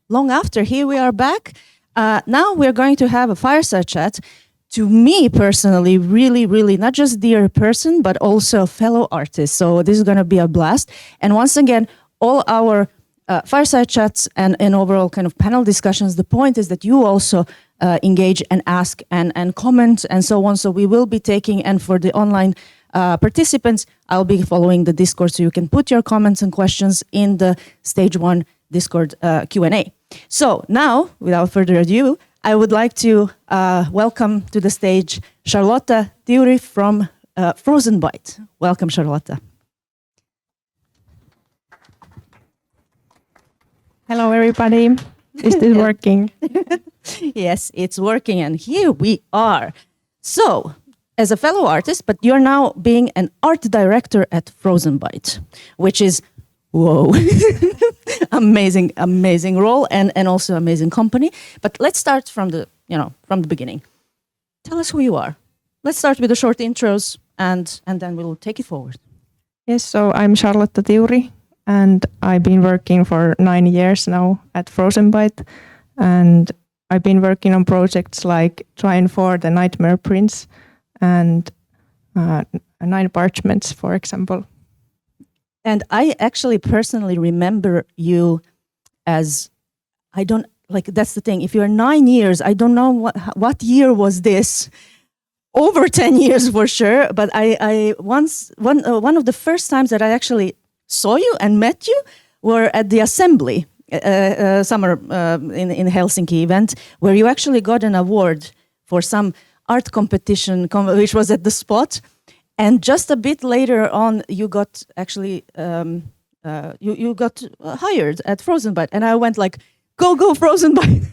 long after, here we are back. Now we're going to have a fireside chat. To me personally, really, really, not just dear person, but also fellow artist. So this is going to be a blast. And once again, all our fireside chats and overall kind of panel discussions, the point is that you also engage and ask and comment and so on. So we will be taking, and for the online participants, I'll be following the Discord, so you can put your comments and questions in the stage 1 Discord Q&A. So now, without further ado, I would like to welcome to the stage Charlotta Tiuri from Frozenbyte. Welcome, Charlotta. Hello, everybody. Is this working? Yes, it's working, and here we are. So, as a fellow artist, but you're now being an art director at Frozenbyte, which is, whoa, amazing, amazing role and also amazing company. But let's start from the beginning. Tell us who you are. Let's start with the short intros, and then we'll take it forward. Yes, so I'm Charlotta Tiuri, and I've been working for 9 years now at Frozenbyte, and I've been working on projects like Trying for the Nightmare Prince and 9 Parchments, for example. And I actually personally remember you as, that's the thing, if you're 9 years, I don't know what year was this, over 10 years for sure, but I once, one of the first times that I actually saw you and met you were at the assembly, summer in Helsinki event, where you actually got an award for some art competition, which was at the Spot. And just a bit later on, you got actually you got hired at Frozenbyte, and I went like, "Go Frozenbyte!"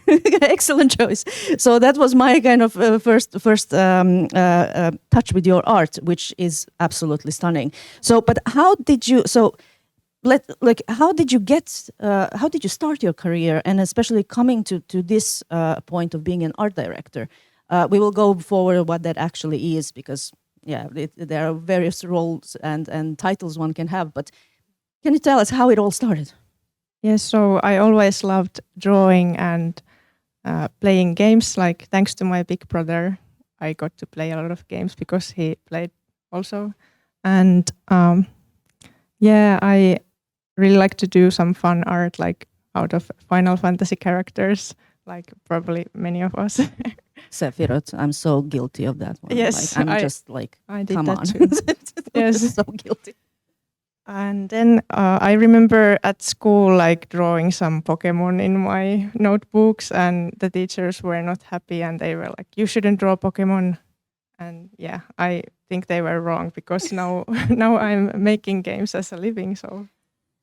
Excellent choice. So that was my kind of first touch with your art, which is absolutely stunning. So, but how did you? So, how did you get? How did you start your career, and especially coming to this point of being an art director? We will go forward what that actually is, because there are various roles and titles one can have. But can you tell us how it all started? Yes, so I always loved drawing and playing games. Like, thanks to my big brother, I got to play a lot of games because he played also. And I really like to do some fun art, like out of Final Fantasy characters, like probably many of us. Sephiroth, I'm so guilty of that one. Yes, I did come that on. too. Yes, so guilty. And then I remember at school, like drawing some Pokemon in my notebooks, and the teachers were not happy, and they were like, "You shouldn't draw Pokemon." And I think they were wrong, because now I'm making games as a living. So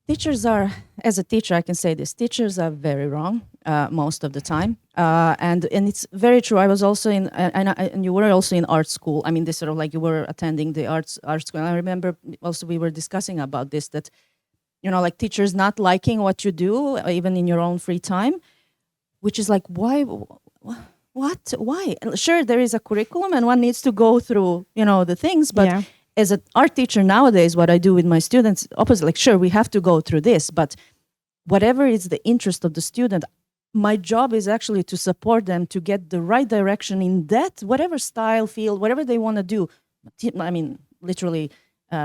teachers are, as a teacher, I can say this: teachers are very wrong most of the time, and it's very true. I was also in, and you were also in art school. I mean, this sort of like you were attending the art school. And I remember also we were discussing about this, that like teachers not liking what you do, even in your own free time, which is like, why? What? Why? Sure, there is a curriculum, and one needs to go through the things, but. As an art teacher nowadays, what I do with my students, opposite, like, sure, we have to go through this, but whatever is the interest of the student, my job is actually to support them to get the right direction in that, whatever style, field, whatever they want to do. I mean, literally,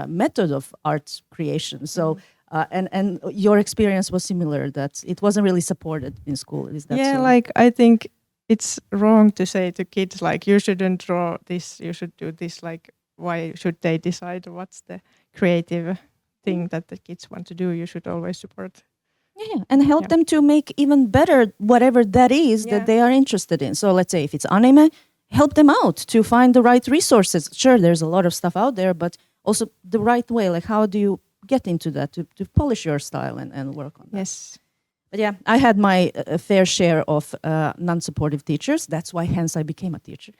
method of art creation. So, and your experience was similar, that it wasn't really supported in school. Is that so? Like, I think it's wrong to say to kids, like, you shouldn't draw this, you should do this, like, why should they decide what's the creative thing that the kids want to do? You should always support. Yeah, and help them to make even better whatever that is that they are interested in. So let's say if it's anime, help them out to find the right resources. Sure, there's a lot of stuff out there, but also the right way. Like, how do you get into that to polish your style and work on that? Yes. But I had my fair share of non-supportive teachers. That's why hence I became a teacher.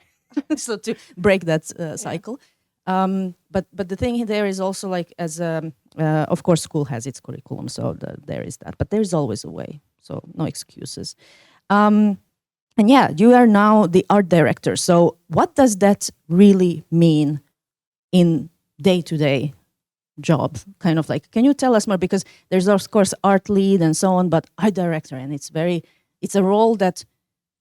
So to break that cycle. But the thing there is also, like, as of course school has its curriculum, so there is that, but there's always a way, so no excuses. And you are now the art director, so what does that really mean in day-to-day job? Kind of like, can you tell us more, because there's of course art lead and so on, but art director, and it's very it's a role that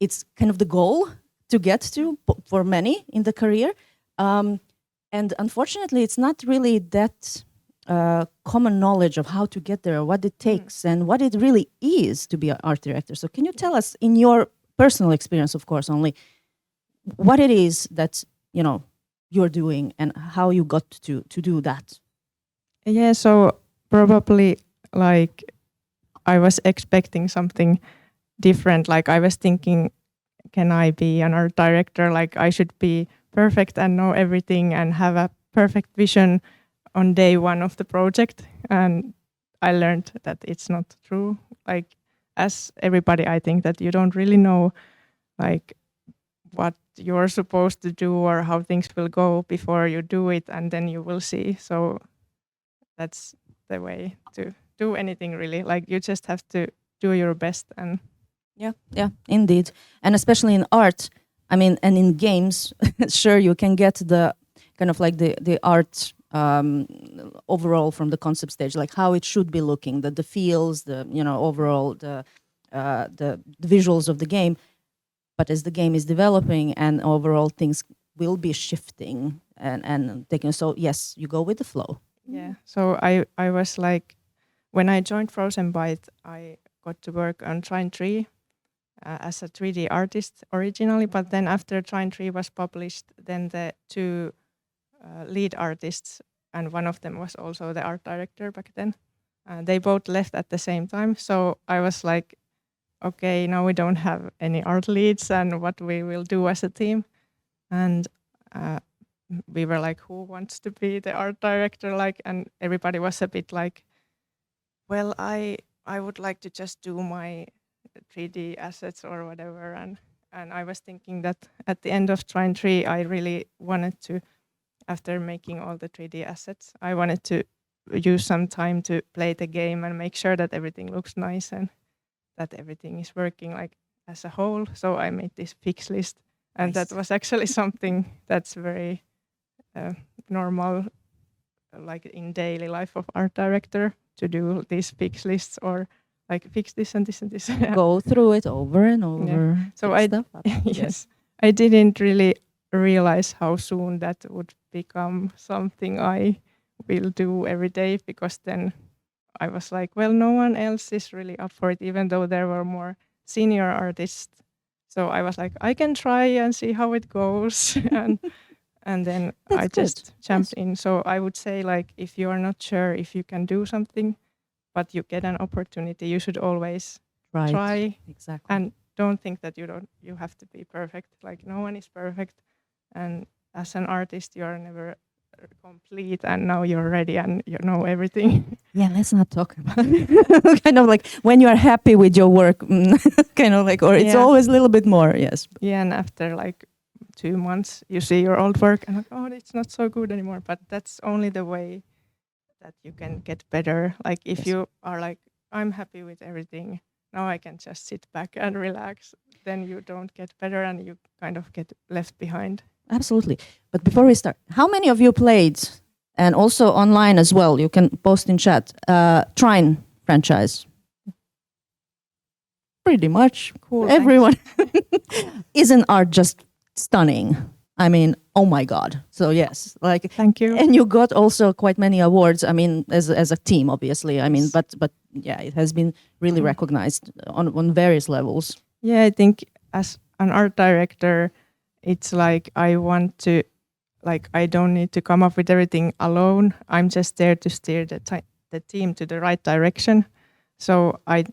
it's kind of the goal to get to for many in the career. And unfortunately, it's not really that common knowledge of how to get there, what it takes, and what it really is to be an art director. So can you tell us, in your personal experience, of course, only, what it is that, you're doing and how you got to do that? Yeah, so probably like I was expecting something different. Like I was thinking, can I be an art director? Like I should be perfect and know everything and have a perfect vision on day one of the project. And I learned that it's not true. Like as everybody, I think that you don't really know like what you're supposed to do or how things will go before you do it, and then you will see. So that's the way to do anything really. Like you just have to do your best. And Yeah, indeed. And especially in art, I mean, and in games, sure, you can get the kind of like the art overall from the concept stage, like how it should be looking, the feels, the overall the visuals of the game. But as the game is developing and overall things will be shifting and taking, so yes, you go with the flow. yeah, so I was like, when I joined Frozenbyte, I got to work on Trine 3 as a 3D artist originally, but then after Trine 3 was published, then the two lead artists, and one of them was also the art director back then, they both left at the same time. So I was like, okay, now we don't have any art leads, and what we will do as a team. And we were like, who wants to be the art director? Like, and everybody was a bit like, well, I would like to just do my 3D assets or whatever. And I was thinking that at the end of Trine 3, I really wanted to, after making all the 3D assets, I wanted to use some time to play the game and make sure that everything looks nice and that everything is working like as a whole. So I made this fix list, and Nice. that was actually something that's very normal, like in daily life of art director, to do these fix lists or like fix this and this and this. Go through it over and over. So fix stuff up. yes, I didn't really realize how soon that would become something I will do every day, because then I was like, well, no one else is really up for it, even though there were more senior artists. So I was like, I can try and see how it goes. and then That's I just good. jumped Yes. in. So I would say, like, if you are not sure if you can do something, but you get an opportunity, you should always Right. try, Exactly. and don't think that you have to be perfect. Like no one is perfect. And as an artist, you are never complete, and now you're ready and you know everything. Yeah, let's not talk about it. Kind of like when you are happy with your work, kind of like, or it's Yeah. always a little bit more. Yes. Yeah, and after like 2 months, you see your old work and like, oh, it's not so good anymore. But that's only the way that you can get better. Like if Yes. you are like, I'm happy with everything, now I can just sit back and relax, then you don't get better and you kind of get left behind. Absolutely. But before we start, how many of you played, and also online as well, you can post in chat, Trine franchise? Pretty much. Cool. Everyone. Isn't art just stunning? I mean, oh my God. So yes, like, Thank you. and you got also quite many awards. I mean, as a team, obviously. I mean, Yes. but yeah, it has been really recognized on various levels. Yeah, I think as an art director, it's like I want to, like I don't need to come up with everything alone. I'm just there to steer the team to the right direction. So I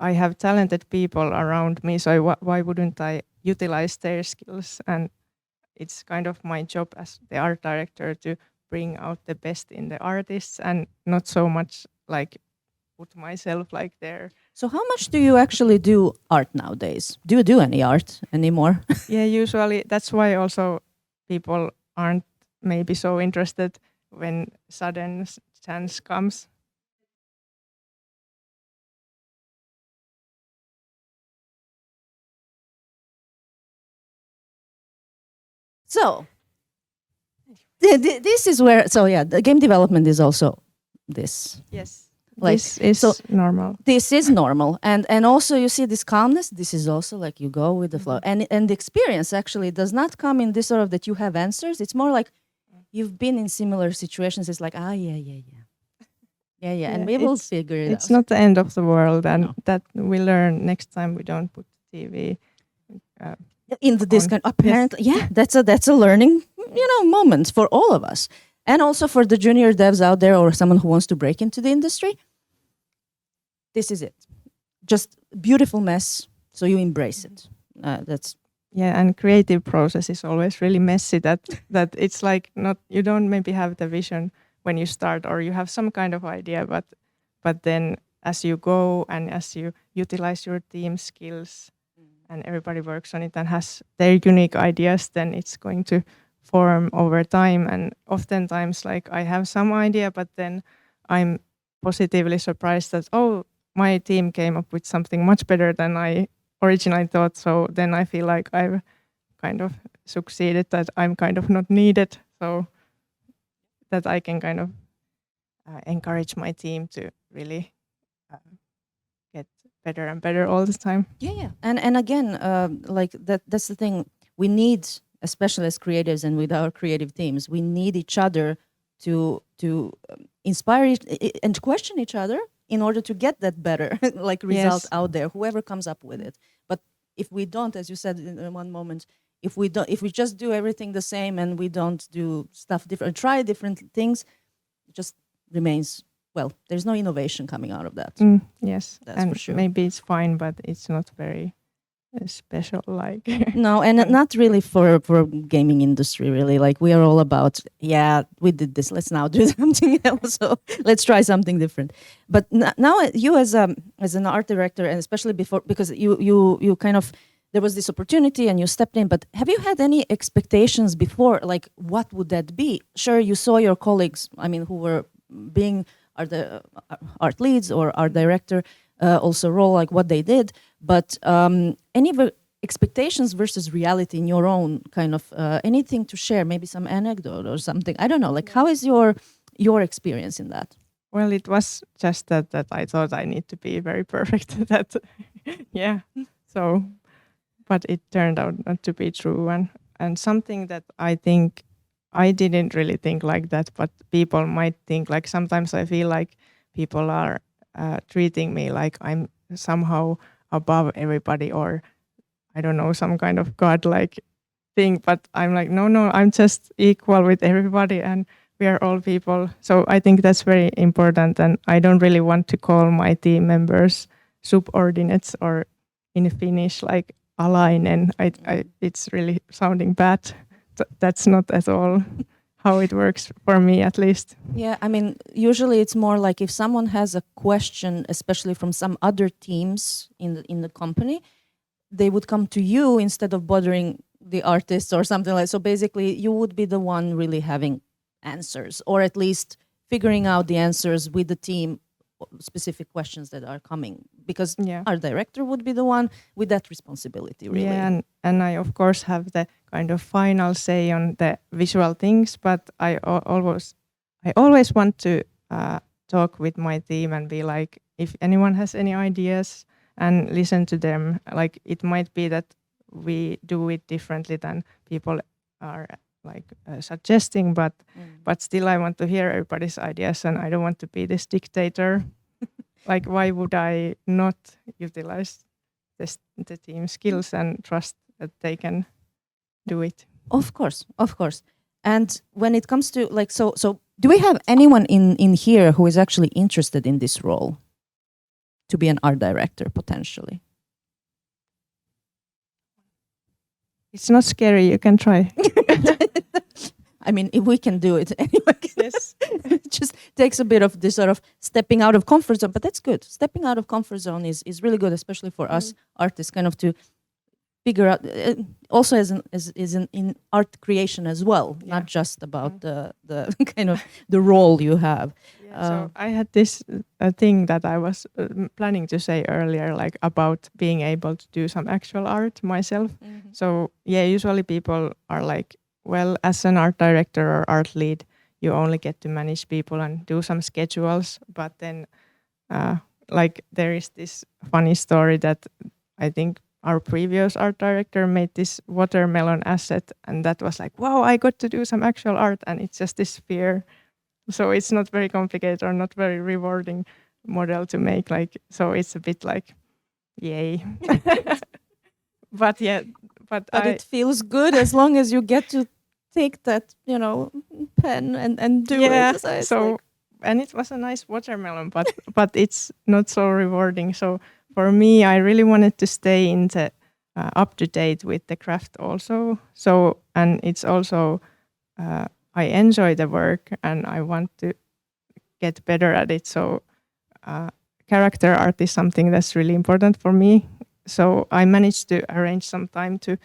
have talented people around me. So why wouldn't I utilize their skills? And it's kind of my job as the art director to bring out the best in the artists, and not so much like put myself like there. So how much do you actually do art nowadays? Do you do any art anymore? Yeah, usually that's why also people aren't maybe so interested when sudden chance comes. So this is where, so yeah, the game development is also this. Yes. Like, this is so normal. this is normal, and also you see this calmness. This is also like you go with the flow, and the experience actually does not come in this sort of that you have answers. It's more like you've been in similar situations. It's like yeah, and we will figure it It's out. not the end of the world, and No. that we learn next time we don't put TV. In this on. kind, apparently, yeah, that's a learning, moment for all of us, and also for the junior devs out there or someone who wants to break into the industry. This is it, just beautiful mess. So you embrace it. That's Yeah, and creative process is always really messy. That it's like not, you don't maybe have the vision when you start, or you have some kind of idea, but then as you go and as you utilize your team skills and everybody works on it and has their unique ideas, then it's going to form over time. And oftentimes, like, I have some idea, but then I'm positively surprised that, oh, my team came up with something much better than I originally thought. So then I feel like I've kind of succeeded, that I'm kind of not needed. So that I can kind of encourage my team to really get better and better all the time. yeah. And again, like that's the thing. We need, especially as creatives and with our creative teams, we need each other to inspire and question each other in order to get that better like result Yes. out there, whoever comes up with it. But if we don't, as you said in one moment, if we just do everything the same and we don't do stuff different, try different things, it just remains, well, there's no innovation coming out of that. Yes, That's and for sure. maybe it's fine, but it's not very special. Like No, and not really for gaming industry. Really, like we are all about, yeah, we did this. Let's now do something else. So let's try something different. But now, you as an art director, and especially before, because you kind of, there was this opportunity and you stepped in. But have you had any expectations before? Like, what would that be? Sure, you saw your colleagues. I mean, who were being the art leads or art director, also role, like what they did. But any expectations versus reality in your own kind of anything to share? Maybe some anecdote or something. I don't know. Like, how is your experience in that? well, it was just that I thought I need to be very perfect. That yeah. So, but it turned out not to be true, and something that I think I didn't really think like that, but people might think, like, sometimes I feel like people are treating me like I'm somehow above everybody, or I don't know, some kind of godlike thing. But I'm like, no, I'm just equal with everybody, and we are all people. So I think that's very important, and I don't really want to call my team members subordinates, or in Finnish, like alainen. It's really sounding bad. That's not at all how it works for me, at least. Yeah, I mean, usually it's more like if someone has a question, especially from some other teams in the company, they would come to you instead of bothering the artists or something like. So basically, you would be the one really having answers, or at least figuring out the answers with the team, specific questions that are coming, because our director would be the one with that responsibility, really. Yeah, and I of course have the kind of final say on the visual things, but I always want to talk with my team and be like, if anyone has any ideas, and listen to them. Like, it might be that we do it differently than people are like suggesting, but still I want to hear everybody's ideas, and I don't want to be this dictator. Like, why would I not utilize the team skills and trust that they can do it? Of course. And when it comes to, like, so do we have anyone in here who is actually interested in this role to be an art director potentially? It's not scary. You can try. I mean, if we can do it anyway. Yes. It just takes a bit of this sort of stepping out of comfort zone, but that's good. Stepping out of comfort zone is really good, especially for us artists, kind of to figure out, also as in art creation as well, not just about the kind of the role you have. So I had this thing that I was planning to say earlier, like about being able to do some actual art myself. So usually people are like, well, as an art director or art lead, you only get to manage people and do some schedules. But then like there is this funny story that I think our previous art director made this watermelon asset, and that was like, wow, I got to do some actual art, and it's just this sphere. So it's not very complicated or not very rewarding model to make. Like, so it's a bit like, yay. But yeah, but it feels good as long as you get to take that, pen and do it. So and it was a nice watermelon, but it's not so rewarding. So for me, I really wanted to stay in the up to date with the craft also. So and it's also I enjoy the work and I want to get better at it. So character art is something that's really important for me. So I managed to arrange some time to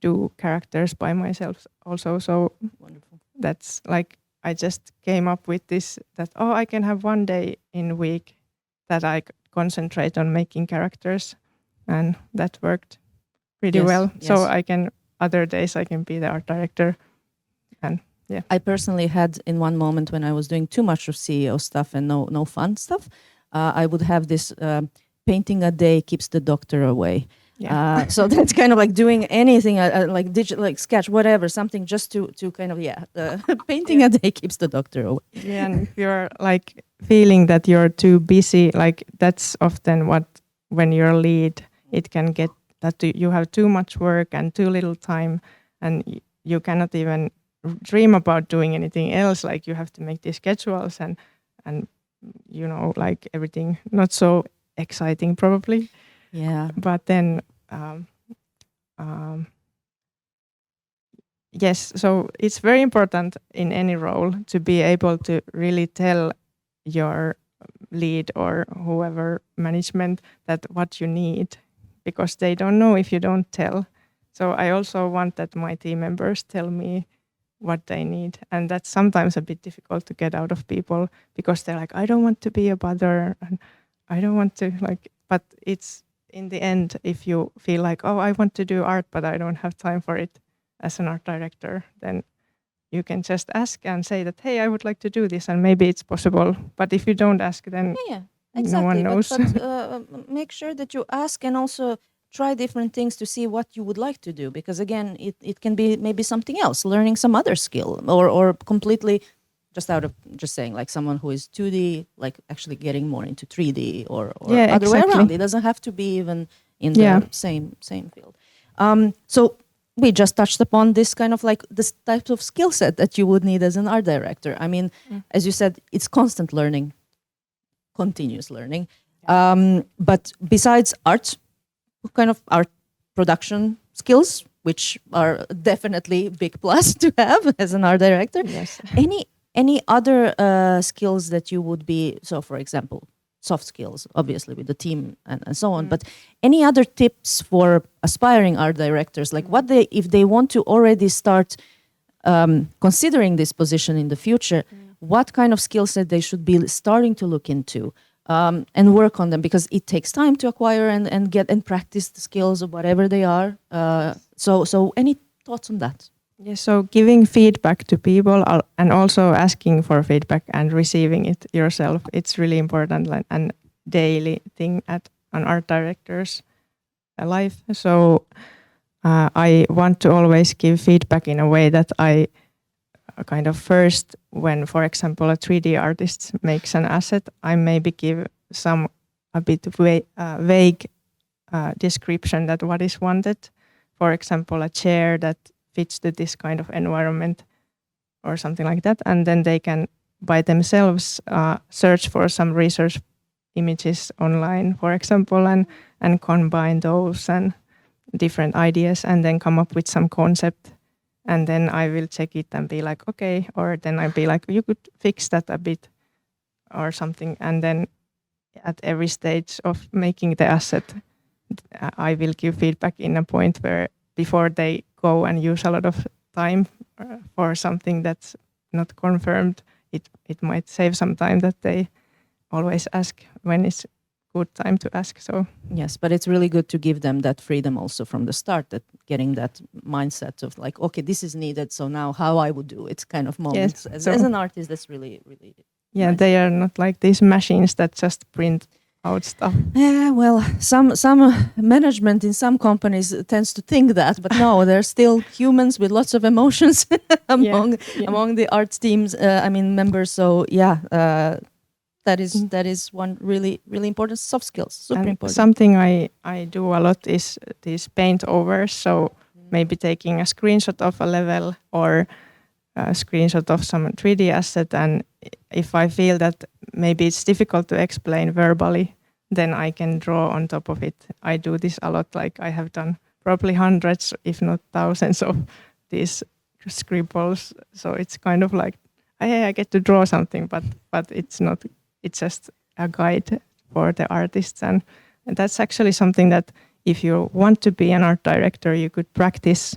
do characters by myself also. So Wonderful. that's like I just came up with this that I can have one day in a week that I concentrate on making characters, and that worked pretty well. Yes. So I can other days I can be the art director, and yeah. I personally had in one moment when I was doing too much of CEO stuff and no fun stuff, I would have this painting a day keeps the doctor away. Yeah. So that's kind of like doing anything like digital, like sketch, whatever, something just to kind of painting a day keeps the doctor away. Yeah, and if you're like feeling that you're too busy, like that's often what when you're lead, it can get that you have too much work and too little time, and you cannot even dream about doing anything else. Like you have to make these schedules and like everything not so exciting probably. Yeah. But then yes, so it's very important in any role to be able to really tell your lead or whoever management that what you need, because they don't know if you don't tell. So I also want that my team members tell me what they need, and that's sometimes a bit difficult to get out of people because they're like, I don't want to be a bother and I don't want to but it's in the end, if you feel like, I want to do art but I don't have time for it as an art director, then you can just ask and say that, hey, I would like to do this, and maybe it's possible. But if you don't ask, then exactly. no one knows. But make sure that you ask and also try different things to see what you would like to do, because again, it can be maybe something else, learning some other skill, or completely just saying like someone who is 2D, like actually getting more into 3D or other way around. It doesn't have to be even in the same field. So we just touched upon this kind of like this type of skill set that you would need as an art director. I mean, as you said, it's constant learning, continuous learning. But besides art, kind of art production skills, which are definitely big plus to have as an art director. Yes. Any other skills that you would be, so for example, soft skills, obviously with the team and so on, but any other tips for aspiring art directors, like if they want to already start considering this position in the future, what kind of skill set they should be starting to look into and work on them, because it takes time to acquire and get and practice the skills of whatever they are. So any thoughts on that? Yeah, so giving feedback to people and also asking for feedback and receiving it yourself, it's really important and daily thing at an art director's life. So I want to always give feedback in a way that I kind of first, when, for example, a 3D artist makes an asset, I maybe give a bit vague description that what is wanted. For example, a chair that fits to this kind of environment or something like that. And then they can, by themselves, search for some research images online, for example, and combine those and different ideas and then come up with some concept. And then I will check it and be like, okay, or then I'll be like, you could fix that a bit or something. And then at every stage of making the asset, I will give feedback in a point where before they go and use a lot of time for something that's not confirmed, it might save some time that they always ask when it's good time to ask. So yes, but it's really good to give them that freedom also from the start, that getting that mindset of like, okay, this is needed, so now how I would do it kind of moment. Yes. As an artist, that's really, really Yeah, Nice. they are not like these machines that just print out stuff. Yeah, well, some management in some companies tends to think that, but no, they're still humans with lots of emotions among the art teams. Members. So yeah, that is one really important soft skills. Super And important. something I do a lot is these paint overs. So maybe taking a screenshot of a level or a screenshot of some 3D asset, and if I feel that maybe it's difficult to explain verbally, then I can draw on top of it. I do this a lot. Like I have done probably hundreds, if not thousands, of these scribbles. So it's kind of like I get to draw something, but it's not. It's just a guide for the artists, and that's actually something that if you want to be an art director, you could practice.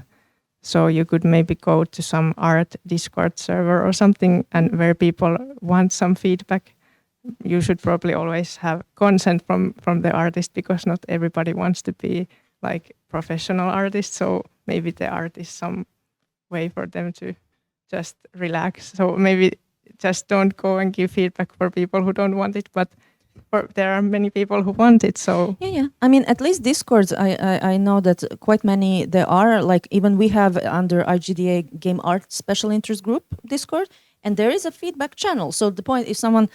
So you could maybe go to some art Discord server or something, and where people want some feedback. You should probably always have consent from the artist, because not everybody wants to be like professional artists. So maybe the art is some way for them to just relax. So maybe just don't go and give feedback for people who don't want it, but there are many people who want it. So yeah. I mean, at least Discords, I know that quite many there are. Like even we have under IGDA Game Art Special Interest Group Discord, and there is a feedback channel. So the point, if someone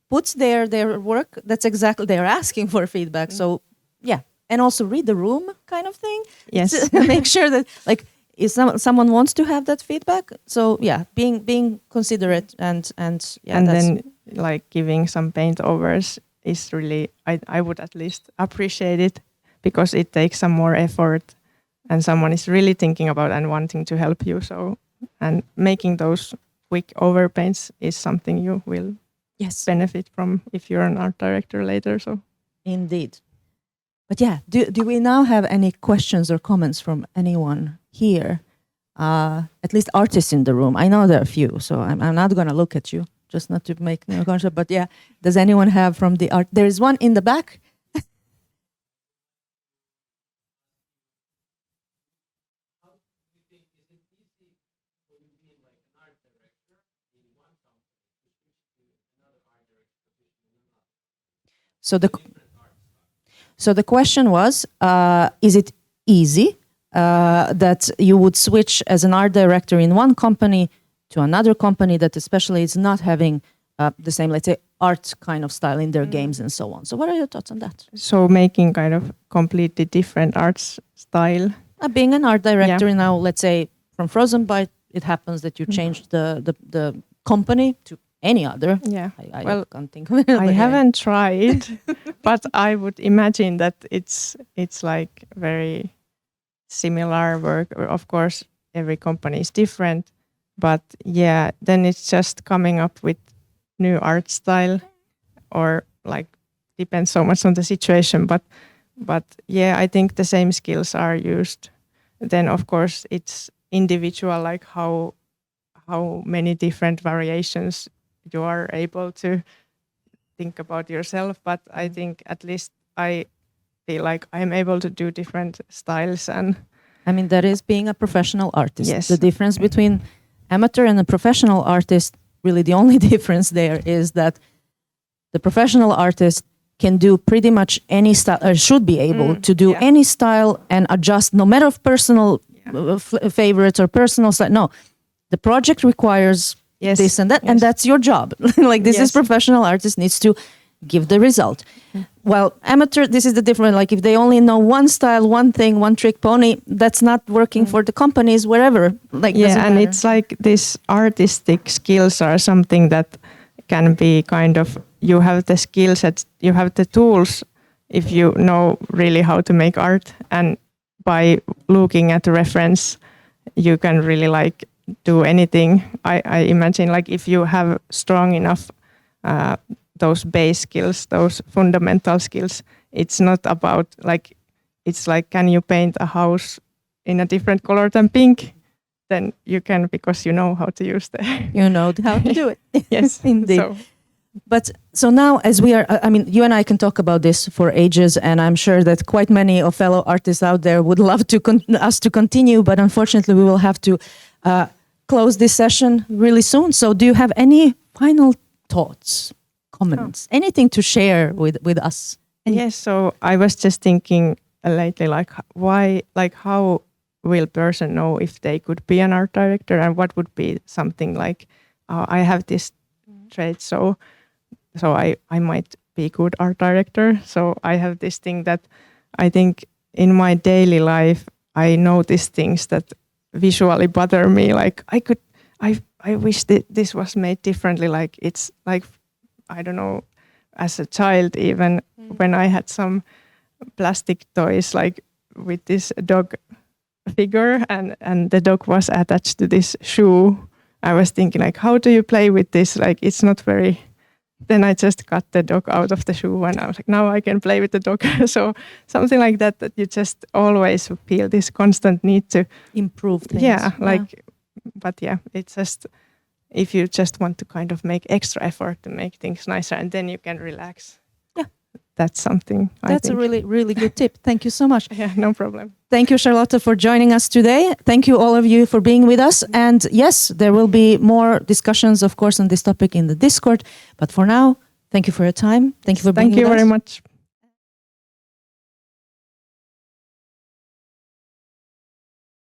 puts their work, that's exactly, they're asking for feedback. So yeah, and also read the room kind of thing. yes, Make sure that like if someone wants to have that feedback. So yeah, being considerate and yeah, and that's, then like giving some paint overs is really, I would at least appreciate it, because it takes some more effort and someone is really thinking about and wanting to help you. So, and making those quick overpaints is something you will yes, benefit from if you're an art director later. So indeed. But yeah, do we now have any questions or comments from anyone here? At least artists in the room. I know there are a few, so I'm not going to look at you, just not to make no concept. But yeah, does anyone have from the art? There is one in the back. So the question was, is it easy that you would switch as an art director in one company to another company that especially is not having the same, let's say, art kind of style in their games and so on? So what are your thoughts on that? So making kind of completely different arts style. Being an art director now, let's say from Frozenbyte, it happens that you changed the company to any other. Yeah. I Well, can't think of it. I haven't tried, but I would imagine that it's like very similar work. Of course, every company is different, but yeah, then it's just coming up with new art style, or like depends so much on the situation. But yeah, I think the same skills are used. Then of course it's individual, like how many different variations you are able to think about yourself. But I think at least I feel like I'm able to do different styles. And I mean, that is being a professional artist. Yes. The difference between amateur and a professional artist, really the only difference there is that the professional artist can do pretty much any style, or should be able to do any style and adjust, no matter of personal favorites or personal style. No, the project requires this and that, and that's your job. Like this is professional artist needs to give the result. Well, amateur, this is the difference. Like if they only know one style, one thing, one trick pony, that's not working for the companies wherever. Like and matter. It's like these artistic skills are something that can be kind of, you have the skill sets, you have the tools if you know really how to make art, and by looking at the reference you can really like do anything. I imagine like if you have strong enough those base skills, those fundamental skills, it's not about like, it's like, can you paint a house in a different color than pink? Then you can, because you know how to use the you know how to do it. Yes, indeed. But so now, as we are, I mean, you and I can talk about this for ages, and I'm sure that quite many of fellow artists out there would love to us to continue, but unfortunately we will have to close this session really soon. So do you have any final thoughts, comments, anything to share with us? Yes, so I was just thinking lately, like why, like how will person know if they could be an art director, and what would be something like, I have this trait, so I might be good art director. So I have this thing that I think in my daily life I notice things that visually bother me. Like I wish that this was made differently. Like it's like, I don't know, as a child even when I had some plastic toys like with this dog figure and the dog was attached to this shoe, I was thinking like, how do you play with this? Like it's not very. Then I just cut the dog out of the shoe and I was like, now I can play with the dog. So something like that you just always feel this constant need to Improve things. Yeah, like, but yeah, it's just, if you just want to kind of make extra effort to make things nicer and then you can relax. Yeah. That's something I That's think. a really, really good tip. Thank you so much. Yeah, no problem. Thank you, Charlotta, for joining us today. Thank you, all of you, for being with us. And yes, there will be more discussions, of course, on this topic in the Discord. But for now, thank you for your time. Thank you for being with us. Thank you very much.